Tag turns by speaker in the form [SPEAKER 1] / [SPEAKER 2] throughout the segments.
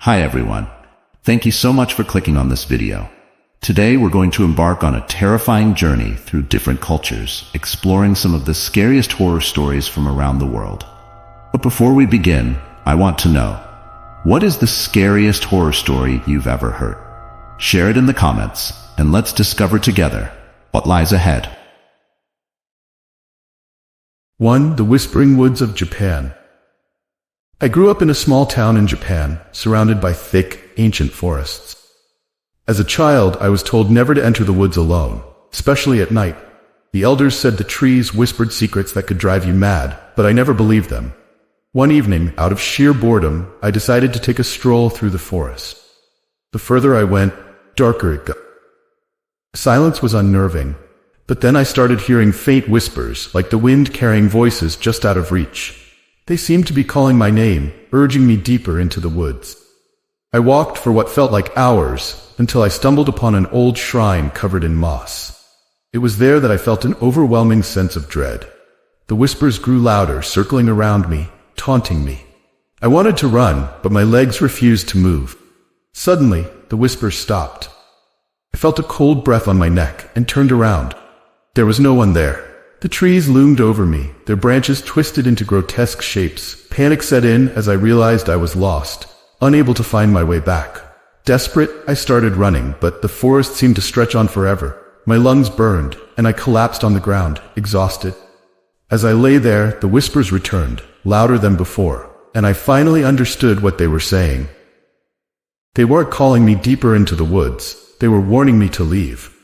[SPEAKER 1] Hi everyone. Thank you so much for clicking on this video. Today we're going to embark on a terrifying journey through different cultures, exploring some of the scariest horror stories from around the world. But before we begin, I want to know, what is the scariest horror story you've ever heard? Share it in the comments, and let's discover together what lies ahead.
[SPEAKER 2] 1. The Whispering Woods of Japan. I grew up in a small town in Japan, surrounded by thick, ancient forests. As a child, I was told never to enter the woods alone, especially at night. The elders said the trees whispered secrets that could drive you mad, but I never believed them. One evening, out of sheer boredom, I decided to take a stroll through the forest. The further I went, darker it got. Silence was unnerving, but then I started hearing faint whispers, like the wind carrying voices just out of reach. They seemed to be calling my name, urging me deeper into the woods. I walked for what felt like hours, until I stumbled upon an old shrine covered in moss. It was there that I felt an overwhelming sense of dread. The whispers grew louder, circling around me, taunting me. I wanted to run, but my legs refused to move. Suddenly, the whispers stopped. I felt a cold breath on my neck and turned around. There was no one there. The trees loomed over me, their branches twisted into grotesque shapes. Panic set in as I realized I was lost, unable to find my way back. Desperate, I started running, but the forest seemed to stretch on forever. My lungs burned, and I collapsed on the ground, exhausted. As I lay there, the whispers returned, louder than before, and I finally understood what they were saying. They weren't calling me deeper into the woods, they were warning me to leave.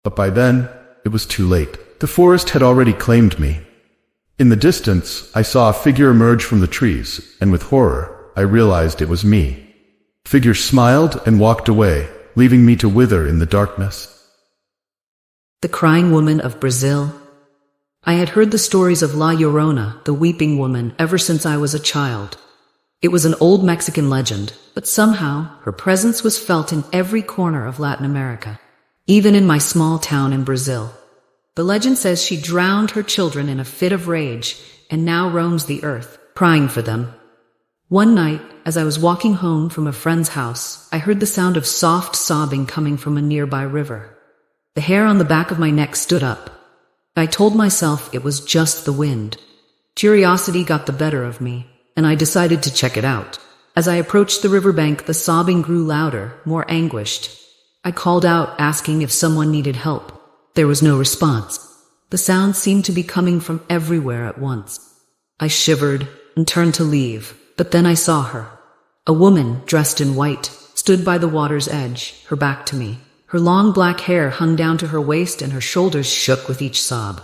[SPEAKER 2] But by then, it was too late. The forest had already claimed me. In the distance, I saw a figure emerge from the trees, and with horror, I realized it was me. The figure smiled and walked away, leaving me to wither in the darkness.
[SPEAKER 3] The Crying Woman of Brazil. I had heard the stories of La Llorona, the weeping woman, ever since I was a child. It was an old Mexican legend, but somehow her presence was felt in every corner of Latin America, even in my small town in Brazil. The legend says she drowned her children in a fit of rage and now roams the earth, crying for them. One night, as I was walking home from a friend's house, I heard the sound of soft sobbing coming from a nearby river. The hair on the back of my neck stood up. I told myself it was just the wind. Curiosity got the better of me, and I decided to check it out. As I approached the riverbank, the sobbing grew louder, more anguished. I called out, asking if someone needed help. There was no response. The sound seemed to be coming from everywhere at once. I shivered and turned to leave, but then I saw her. A woman, dressed in white, stood by the water's edge, her back to me. Her long black hair hung down to her waist and her shoulders shook with each sob.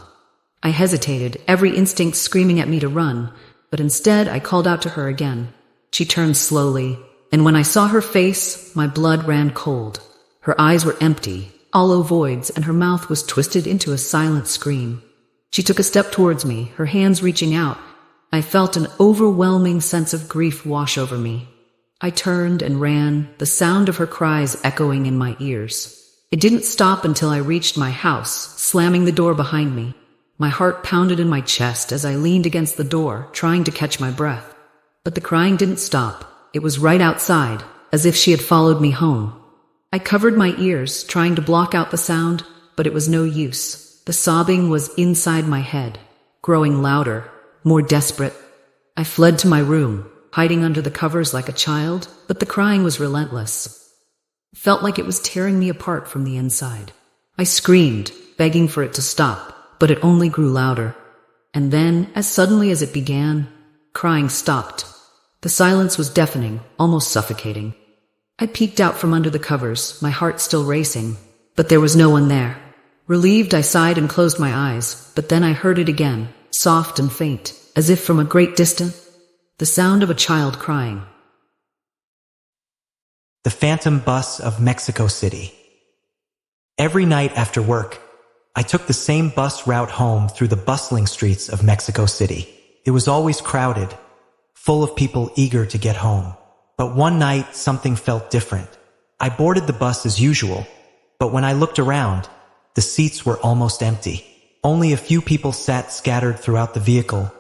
[SPEAKER 3] I hesitated, every instinct screaming at me to run, but instead I called out to her again. She turned slowly, and when I saw her face, my blood ran cold. Her eyes were empty, hollow voids, and her mouth was twisted into a silent scream. She took a step towards me, her hands reaching out. I felt an overwhelming sense of grief wash over me. I turned and ran, the sound of her cries echoing in my ears. It didn't stop until I reached my house, slamming the door behind me. My heart pounded in my chest as I leaned against the door, trying to catch my breath. But the crying didn't stop. It was right outside, as if she had followed me home. I covered my ears, trying to block out the sound, but it was no use. The sobbing was inside my head, growing louder, more desperate. I fled to my room, hiding under the covers like a child, but the crying was relentless. It felt like it was tearing me apart from the inside. I screamed, begging for it to stop, but it only grew louder. And then, as suddenly as it began, crying stopped. The silence was deafening, almost suffocating. I peeked out from under the covers, my heart still racing, but there was no one there. Relieved, I sighed and closed my eyes, but then I heard it again, soft and faint, as if from a great distance, the sound of a child crying.
[SPEAKER 4] The Phantom Bus of Mexico City. Every night after work, I took the same bus route home through the bustling streets of Mexico City. It was always crowded, full of people eager to get home. But one night, something felt different. I boarded the bus as usual, but when I looked around, the seats were almost empty. Only a few people sat scattered throughout the vehicle,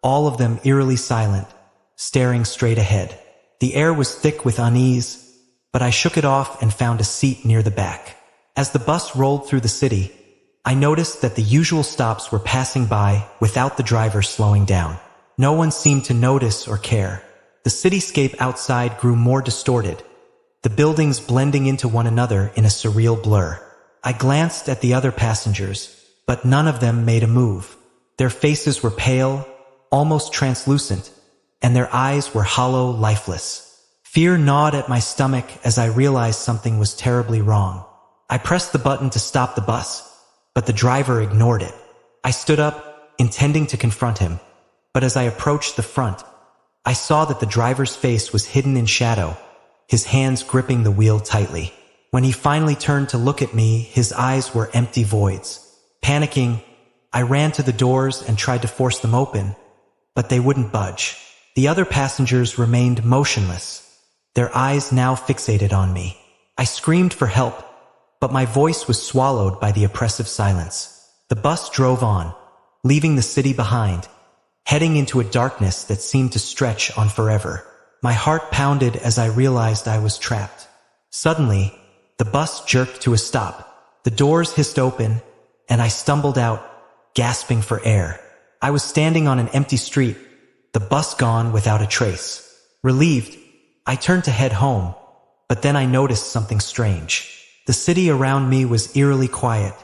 [SPEAKER 4] all of them eerily silent, staring straight ahead. The air was thick with unease, but I shook it off and found a seat near the back. As the bus rolled through the city, I noticed that the usual stops were passing by without the driver slowing down. No one seemed to notice or care. The cityscape outside grew more distorted, the buildings blending into one another in a surreal blur. I glanced at the other passengers, but none of them made a move. Their faces were pale, almost translucent, and their eyes were hollow, lifeless. Fear gnawed at my stomach as I realized something was terribly wrong. I pressed the button to stop the bus, but the driver ignored it. I stood up, intending to confront him, but as I approached the front, I saw that the driver's face was hidden in shadow, his hands gripping the wheel tightly. When he finally turned to look at me, his eyes were empty voids. Panicking, I ran to the doors and tried to force them open, but they wouldn't budge. The other passengers remained motionless, their eyes now fixated on me. I screamed for help, but my voice was swallowed by the oppressive silence. The bus drove on, leaving the city behind, heading into a darkness that seemed to stretch on forever. My heart pounded as I realized I was trapped. Suddenly, the bus jerked to a stop. The doors hissed open, and I stumbled out, gasping for air. I was standing on an empty street, the bus gone without a trace. Relieved, I turned to head home, but then I noticed something strange. The city around me was eerily quiet,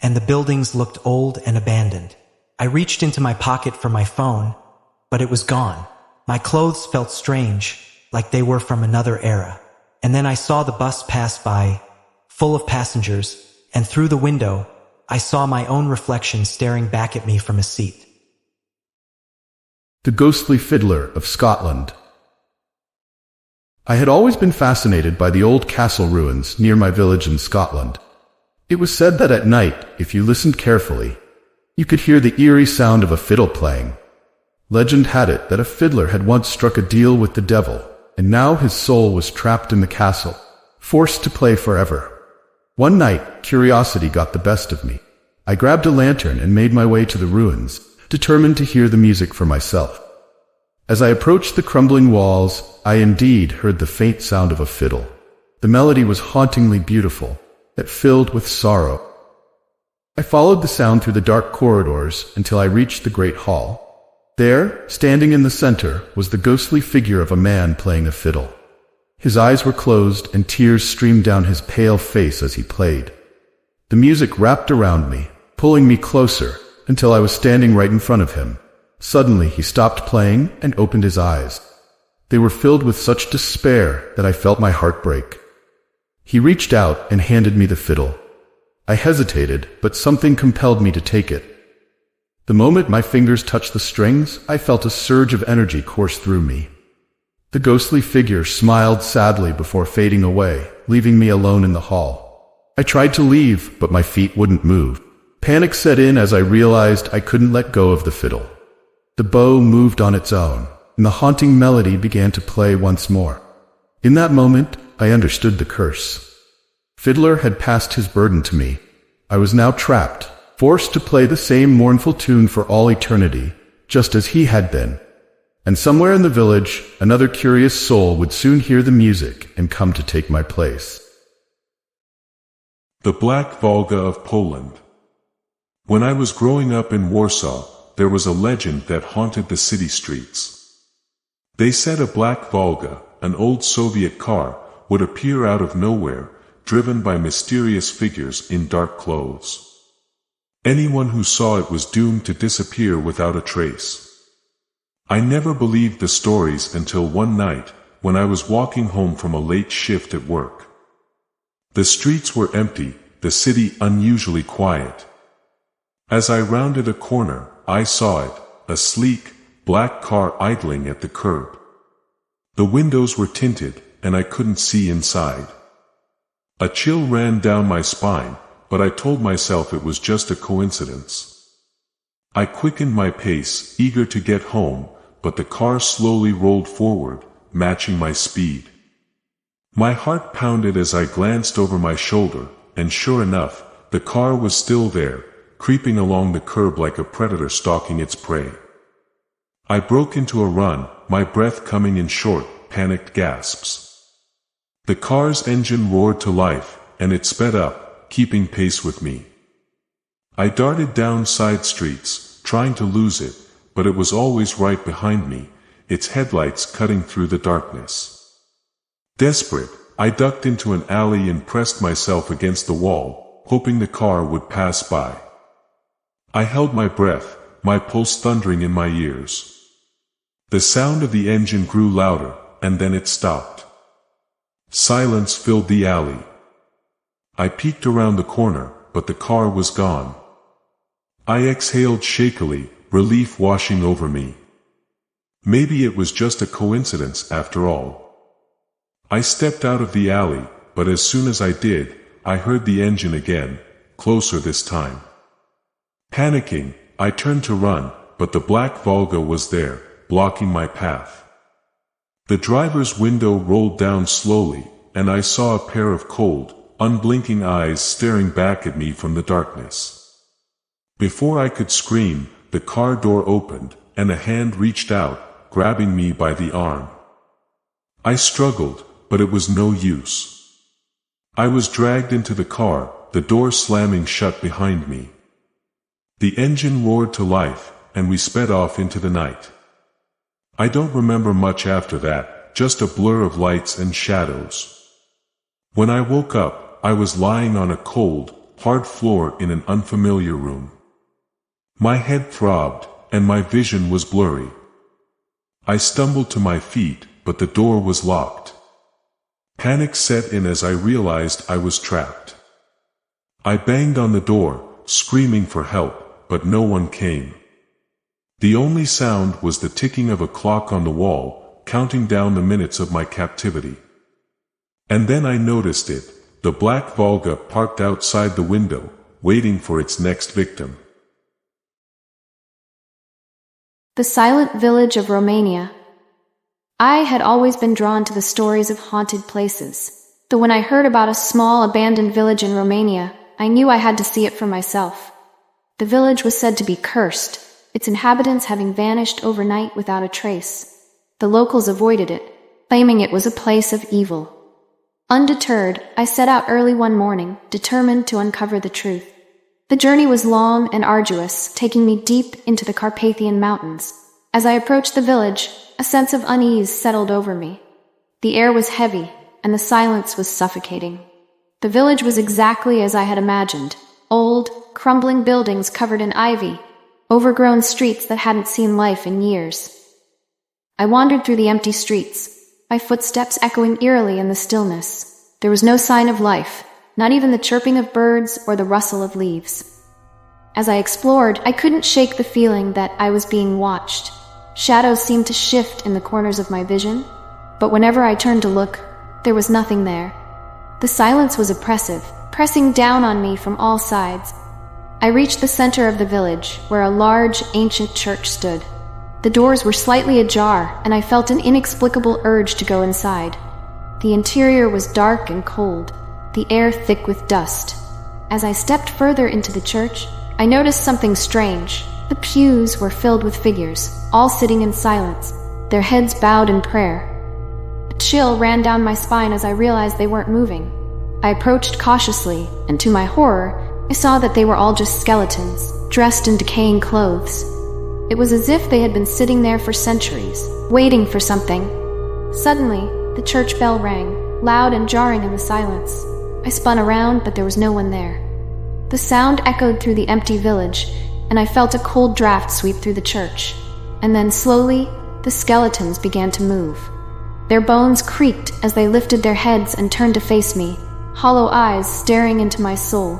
[SPEAKER 4] and the buildings looked old and abandoned. I reached into my pocket for my phone, but it was gone. My clothes felt strange, like they were from another era. And then I saw the bus pass by, full of passengers, and through the window, I saw my own reflection staring back at me from a seat.
[SPEAKER 2] The Ghostly Fiddler of Scotland. I had always been fascinated by the old castle ruins near my village in Scotland. It was said that at night, if you listened carefully, you could hear the eerie sound of a fiddle playing. Legend had it that a fiddler had once struck a deal with the devil, and now his soul was trapped in the castle, forced to play forever. One night, curiosity got the best of me. I grabbed a lantern and made my way to the ruins, determined to hear the music for myself. As I approached the crumbling walls, I indeed heard the faint sound of a fiddle. The melody was hauntingly beautiful, yet filled with sorrow. I followed the sound through the dark corridors until I reached the great hall. There, standing in the center, was the ghostly figure of a man playing a fiddle. His eyes were closed and tears streamed down his pale face as he played. The music wrapped around me, pulling me closer, until I was standing right in front of him. Suddenly he stopped playing and opened his eyes. They were filled with such despair that I felt my heart break. He reached out and handed me the fiddle. I hesitated, but something compelled me to take it. The moment my fingers touched the strings, I felt a surge of energy course through me. The ghostly figure smiled sadly before fading away, leaving me alone in the hall. I tried to leave, but my feet wouldn't move. Panic set in as I realized I couldn't let go of the fiddle. The bow moved on its own, and the haunting melody began to play once more. In that moment, I understood the curse. Fiddler had passed his burden to me. I was now trapped, forced to play the same mournful tune for all eternity, just as he had been. And somewhere in the village, another curious soul would soon hear the music and come to take my place.
[SPEAKER 5] The Black Volga of Poland. When I was growing up in Warsaw, there was a legend that haunted the city streets. They said a black Volga, an old Soviet car, would appear out of nowhere, driven by mysterious figures in dark clothes. Anyone who saw it was doomed to disappear without a trace. I never believed the stories until one night, when I was walking home from a late shift at work. The streets were empty, the city unusually quiet. As I rounded a corner, I saw it, a sleek, black car idling at the curb. The windows were tinted, and I couldn't see inside. A chill ran down my spine, but I told myself it was just a coincidence. I quickened my pace, eager to get home, but the car slowly rolled forward, matching my speed. My heart pounded as I glanced over my shoulder, and sure enough, the car was still there, creeping along the curb like a predator stalking its prey. I broke into a run, my breath coming in short, panicked gasps. The car's engine roared to life, and it sped up, keeping pace with me. I darted down side streets, trying to lose it, but it was always right behind me, its headlights cutting through the darkness. Desperate, I ducked into an alley and pressed myself against the wall, hoping the car would pass by. I held my breath, my pulse thundering in my ears. The sound of the engine grew louder, and then it stopped. Silence filled the alley. I peeked around the corner, but the car was gone. I exhaled shakily, relief washing over me. Maybe it was just a coincidence after all. I stepped out of the alley, but as soon as I did, I heard the engine again, closer this time. Panicking, I turned to run, but the black Volga was there, blocking my path. The driver's window rolled down slowly, and I saw a pair of cold, unblinking eyes staring back at me from the darkness. Before I could scream, the car door opened, and a hand reached out, grabbing me by the arm. I struggled, but it was no use. I was dragged into the car, the door slamming shut behind me. The engine roared to life, and we sped off into the night. I don't remember much after that, just a blur of lights and shadows. When I woke up, I was lying on a cold, hard floor in an unfamiliar room. My head throbbed, and my vision was blurry. I stumbled to my feet, but the door was locked. Panic set in as I realized I was trapped. I banged on the door, screaming for help, but no one came. The only sound was the ticking of a clock on the wall, counting down the minutes of my captivity. And then I noticed it, the black Volga parked outside the window, waiting for its next victim.
[SPEAKER 6] The Silent Village of Romania. I had always been drawn to the stories of haunted places, though when I heard about a small abandoned village in Romania, I knew I had to see it for myself. The village was said to be cursed, its inhabitants having vanished overnight without a trace. The locals avoided it, claiming it was a place of evil. Undeterred, I set out early one morning, determined to uncover the truth. The journey was long and arduous, taking me deep into the Carpathian Mountains. As I approached the village, a sense of unease settled over me. The air was heavy, and the silence was suffocating. The village was exactly as I had imagined. Old, crumbling buildings covered in ivy, overgrown streets that hadn't seen life in years. I wandered through the empty streets, my footsteps echoing eerily in the stillness. There was no sign of life, not even the chirping of birds or the rustle of leaves. As I explored, I couldn't shake the feeling that I was being watched. Shadows seemed to shift in the corners of my vision, but whenever I turned to look, there was nothing there. The silence was oppressive, pressing down on me from all sides. I reached the center of the village, where a large, ancient church stood. The doors were slightly ajar, and I felt an inexplicable urge to go inside. The interior was dark and cold, the air thick with dust. As I stepped further into the church, I noticed something strange. The pews were filled with figures, all sitting in silence, their heads bowed in prayer. A chill ran down my spine as I realized they weren't moving. I approached cautiously, and to my horror, I saw that they were all just skeletons, dressed in decaying clothes. It was as if they had been sitting there for centuries, waiting for something. Suddenly, the church bell rang, loud and jarring in the silence. I spun around, but there was no one there. The sound echoed through the empty village, and I felt a cold draft sweep through the church. And then slowly, the skeletons began to move. Their bones creaked as they lifted their heads and turned to face me, hollow eyes staring into my soul.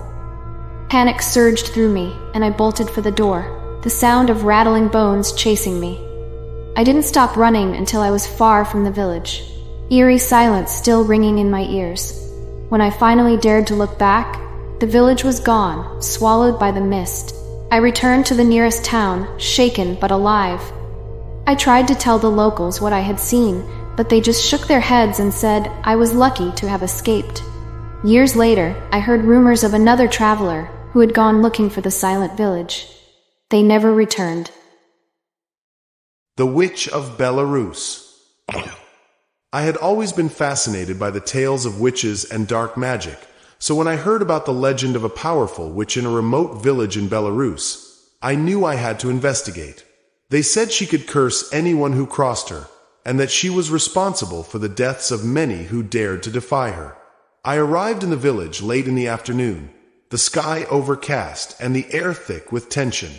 [SPEAKER 6] Panic surged through me, and I bolted for the door, the sound of rattling bones chasing me. I didn't stop running until I was far from the village, eerie silence still ringing in my ears. When I finally dared to look back, the village was gone, swallowed by the mist. I returned to the nearest town, shaken but alive. I tried to tell the locals what I had seen, but they just shook their heads and said I was lucky to have escaped. Years later, I heard rumors of another traveler who had gone looking for the silent village. They never returned.
[SPEAKER 7] The Witch of Belarus. I had always been fascinated by the tales of witches and dark magic, so when I heard about the legend of a powerful witch in a remote village in Belarus, I knew I had to investigate. They said she could curse anyone who crossed her, and that she was responsible for the deaths of many who dared to defy her. I arrived in the village late in the afternoon, the sky overcast and the air thick with tension.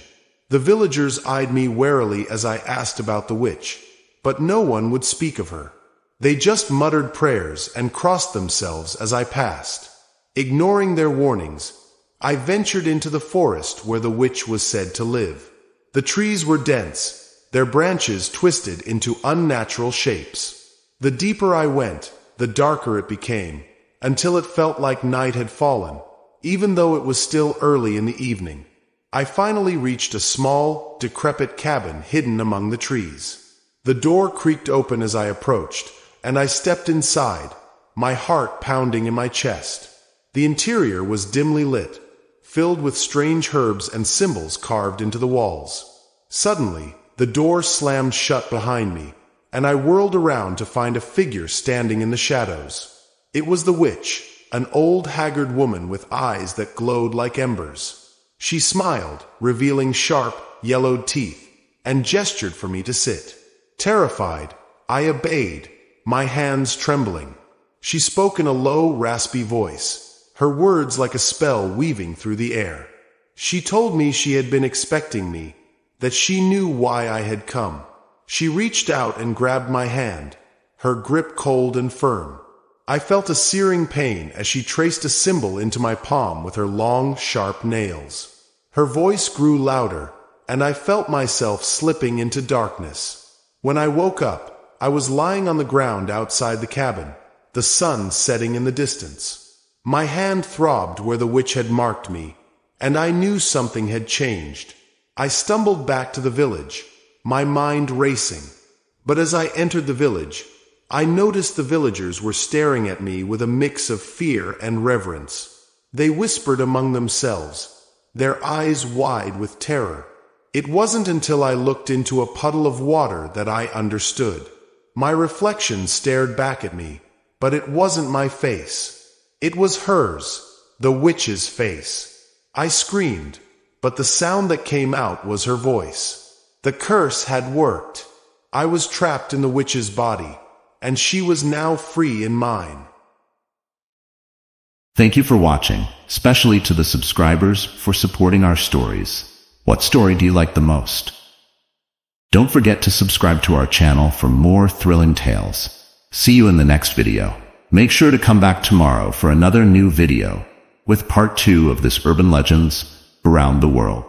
[SPEAKER 7] The villagers eyed me warily as I asked about the witch, but no one would speak of her. They just muttered prayers and crossed themselves as I passed. Ignoring their warnings, I ventured into the forest where the witch was said to live. The trees were dense, their branches twisted into unnatural shapes. The deeper I went, the darker it became, until it felt like night had fallen, even though it was still early in the evening. I finally reached a small, decrepit cabin hidden among the trees. The door creaked open as I approached, and I stepped inside, my heart pounding in my chest. The interior was dimly lit, filled with strange herbs and symbols carved into the walls. Suddenly, the door slammed shut behind me, and I whirled around to find a figure standing in the shadows. It was the witch, an old haggard woman with eyes that glowed like embers. She smiled, revealing sharp, yellowed teeth, and gestured for me to sit. Terrified, I obeyed, my hands trembling. She spoke in a low, raspy voice, her words like a spell weaving through the air. She told me she had been expecting me, that she knew why I had come. She reached out and grabbed my hand, her grip cold and firm. I felt a searing pain as she traced a symbol into my palm with her long, sharp nails. Her voice grew louder, and I felt myself slipping into darkness. When I woke up, I was lying on the ground outside the cabin, the sun setting in the distance. My hand throbbed where the witch had marked me, and I knew something had changed. I stumbled back to the village, my mind racing. But as I entered the village, I noticed the villagers were staring at me with a mix of fear and reverence. They whispered among themselves, their eyes wide with terror. It wasn't until I looked into a puddle of water that I understood. My reflection stared back at me, but it wasn't my face. It was hers, the witch's face. I screamed, but the sound that came out was her voice. The curse had worked. I was trapped in the witch's body, and she was now free in mine.
[SPEAKER 1] Thank you for watching, especially to the subscribers for supporting our stories. What story do you like the most? Don't forget to subscribe to our channel for more thrilling tales. See you in the next video. Make sure to come back tomorrow for another new video with part 2 of this urban legends around the world.